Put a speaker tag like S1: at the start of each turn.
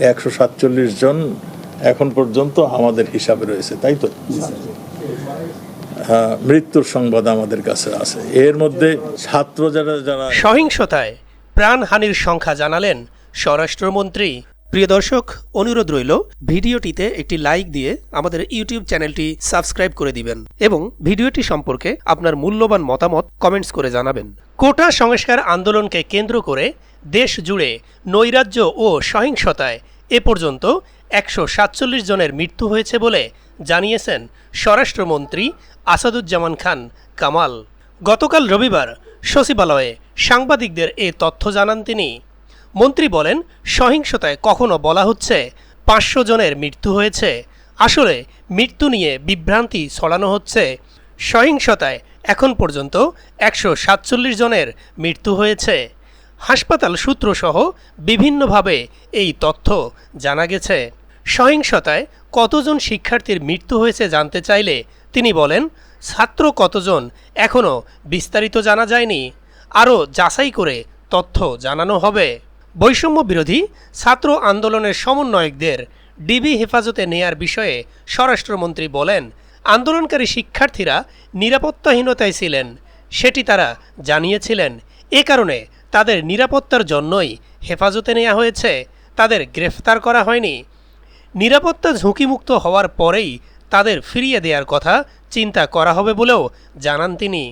S1: 147 জন এখন পর্যন্ত আমাদের হিসাবে রয়েছে, তাই তো? মৃত্যুর সংবাদ আমাদের কাছে আছে। এর মধ্যে ছাত্র যারা
S2: সহিংসতায় প্রাণহানির সংখ্যা জানালেন স্বরাষ্ট্রমন্ত্রী। প্রিয় দর্শক, অনুরোধ রইল ভিডিওটিতে একটি লাইক দিয়ে আমাদের ইউটিউব চ্যানেলটি সাবস্ক্রাইব করে দিবেন এবং ভিডিওটি সম্পর্কে আপনার মূল্যবান মতামত কমেন্টস করে জানাবেন। কোটা সংস্কার আন্দোলনকে কেন্দ্র করে দেশ জুড়ে নৈরাজ্য ও সহিংসতায় এ পর্যন্ত 147 জনের মৃত্যু হয়েছে বলে জানিয়েছেন স্বরাষ্ট্রমন্ত্রী আসাদুজ্জামান খান কামাল। গতকাল রবিবার সচিবালয়ে সাংবাদিকদের এ তথ্য জানান তিনি। মন্ত্রী বলেন, সহিংসতায় কখনো বলা হচ্ছে 500 জনের মৃত্যু হয়েছে। আসলে মৃত্যু নিয়ে বিভ্রান্তি ছড়ানো হচ্ছে। সহিংসতায় এখন পর্যন্ত 147 জনের মৃত্যু হয়েছে। হাসপাতাল সূত্রসহ বিভিন্নভাবে এই তথ্য জানা গেছে। সহিংসতায় কতজন শিক্ষার্থীর মৃত্যু হয়েছে জানতে চাইলে তিনি বলেন, ছাত্র কতজন এখনও বিস্তারিত জানা যায়নি, আরও যাচাই করে তথ্য জানানো হবে। বৈষম্য বিরোধী ছাত্র আন্দোলনের সমন্বয়কদের ডিবি হেফাজতে নেয়ার বিষয়ে স্বরাষ্ট্রমন্ত্রী বলেন, আন্দোলনকারী শিক্ষার্থীরা নিরাপত্তাহীনতায় ছিলেন, সেটি তারা জানিয়েছিলেন। এ কারণে তাদের নিরাপত্তার জন্যই হেফাজতে নেওয়া হয়েছে, তাদের গ্রেফতার করা হয়নি। নিরাপত্তা ঝুঁকিমুক্ত হওয়ার পরেই তাদের ফিরিয়ে দেওয়ার কথা চিন্তা করা হবে বলেও জানান তিনি।